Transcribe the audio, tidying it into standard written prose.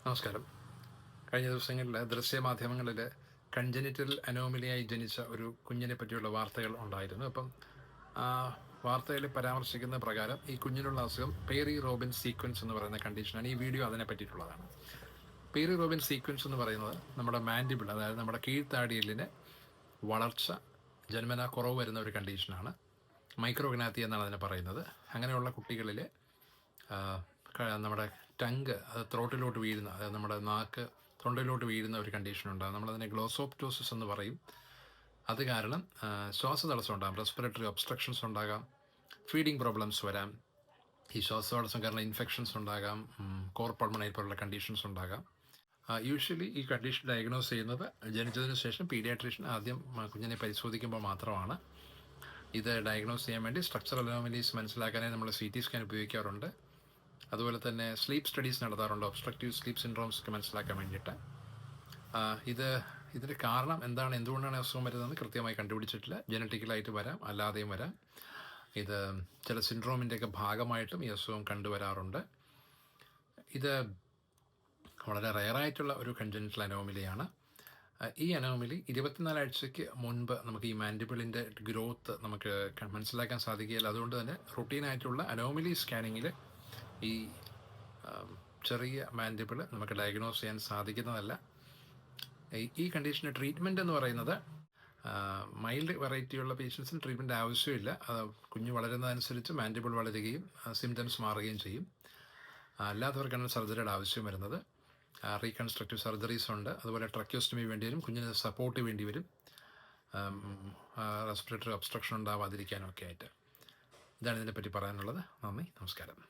നമസ്കാരം. കഴിഞ്ഞ ദിവസങ്ങളിൽ ദൃശ്യമാധ്യമങ്ങളിൽ കൺജനിറ്റൽ അനോമലിയായി ജനിച്ച ഒരു കുഞ്ഞിനെ പറ്റിയുള്ള വാർത്തകൾ ഉണ്ടായിരുന്നു. അപ്പം ആ വാർത്തയിൽ പരാമർശിക്കുന്ന പ്രകാരം ഈ കുഞ്ഞിനുള്ള അസുഖം പേരി റോബിൻ സീക്വൻസ് എന്ന് പറയുന്ന കണ്ടീഷനാണ്. ഈ വീഡിയോ അതിനെ പറ്റിയിട്ടുള്ളതാണ്. പേരി റോബിൻ സീക്വൻസ് എന്ന് പറയുന്നത് നമ്മുടെ മാൻഡിബിൾ, അതായത് നമ്മുടെ കീഴ്ത്താടിയലിന് വളർച്ച ജന്മനാ കുറവ് വരുന്ന ഒരു കണ്ടീഷനാണ്. മൈക്രോഗ്നാത്തി എന്നാണ് അതിനെ പറയുന്നത്. അങ്ങനെയുള്ള കുട്ടികളിൽ നമ്മുടെ ടങ്ക് അത് ത്രോട്ടിലോട്ട് വീഴുന്ന, അതായത് നമ്മുടെ നാക്ക് തൊണ്ടയിലോട്ട് വീഴുന്ന ഒരു കണ്ടീഷൻ ഉണ്ടാകും. നമ്മളതിനെ ഗ്ലോസോപ്റ്റോസിസ് എന്ന് പറയും. അത് കാരണം ശ്വാസതടസ്സം ഉണ്ടാകാം, റെസ്പിറേറ്ററി ഒബ്സ്ട്രക്ഷൻസ് ഉണ്ടാകാം, ഫീഡിങ് പ്രോബ്ലംസ് വരാം. ഈ ശ്വാസതടസ്സം കാരണം ഇൻഫെക്ഷൻസ് ഉണ്ടാകാം, കോർ പൾമണറി പോലുള്ള കണ്ടീഷൻസ് ഉണ്ടാകാം. യൂഷ്വലി ഈ കണ്ടീഷൻ ഡയഗ്നോസ് ചെയ്യുന്നത് ജനിച്ചതിന് ശേഷം പീഡിയാട്രീഷ്യൻ ആദ്യം കുഞ്ഞിനെ പരിശോധിക്കുമ്പോൾ മാത്രമാണ്. ഇത് ഡയഗ്നോസ് ചെയ്യാൻ വേണ്ടി സ്ട്രക്ചറൽ അനോമലീസ് മനസ്സിലാക്കാനായി നമ്മൾ CT സ്കാൻ ഉപയോഗിക്കാറുണ്ട്. അതുപോലെ തന്നെ സ്ലീപ്പ് സ്റ്റഡീസ് നടത്താറുണ്ട്, ഒബ്സ്ട്രക്റ്റീവ് സ്ലീപ്പ് സിൻഡ്രോംസ് ഒക്കെ മനസ്സിലാക്കാൻ വേണ്ടിയിട്ട്. ഇതിൻ്റെ കാരണം എന്താണ്, എന്തുകൊണ്ടാണ് അസുഖം വരുന്നതെന്ന് കൃത്യമായി കണ്ടുപിടിച്ചിട്ടില്ല. ജനറ്റിക്കലായിട്ട് വരാം, അല്ലാതെയും വരാം. ഇത് ചില സിൻഡ്രോമിൻ്റെയൊക്കെ ഭാഗമായിട്ടും ഈ അസുഖം കണ്ടുവരാറുണ്ട്. ഇത് വളരെ റെയറായിട്ടുള്ള ഒരു കൺജനിറ്റൽ അനോമലിയാണ്. ഈ അനോമലി 24 ആഴ്ചയ്ക്ക് മുൻപ് നമുക്ക് ഈ മാൻഡിബിളിൻ്റെ ഗ്രോത്ത് നമുക്ക് മനസ്സിലാക്കാൻ സാധിക്കുകയില്ല. അതുകൊണ്ട് തന്നെ റുട്ടീനായിട്ടുള്ള അനോമലി സ്കാനിങ്ങിൽ ഈ ചെറിയ മാൻഡിബിൾ നമുക്ക് ഡയഗ്നോസ് ചെയ്യാൻ സാധിക്കുന്നതല്ല. ഈ കണ്ടീഷന് ട്രീറ്റ്മെൻറ്റ് എന്ന് പറയുന്നത് മൈൽഡ് വെറൈറ്റിയുള്ള പേഷ്യൻസിന് ട്രീറ്റ്മെൻറ്റ് ആവശ്യമില്ല. കുഞ്ഞ് വളരുന്നതനുസരിച്ച് മാൻഡിബിൾ വളരുകയും സിംറ്റംസ് മാറുകയും ചെയ്യും. അല്ലാത്തവർക്കാണ് സർജറിയുടെ ആവശ്യം വരുന്നത്. റീകൺസ്ട്രക്റ്റീവ് സർജറീസ് ഉണ്ട്. അതുപോലെ ട്രക്യോസ്റ്റമി വേണ്ടി വരും, കുഞ്ഞിന് സപ്പോർട്ട് വേണ്ടി വരും, റെസ്പിറേറ്ററി ഒബ്സ്ട്രക്ഷൻ ഉണ്ടാവാതിരിക്കാനൊക്കെ ആയിട്ട്. ഇതാണ് ഇതിനെപ്പറ്റി പറയാനുള്ളത്. നന്ദി, നമസ്കാരം.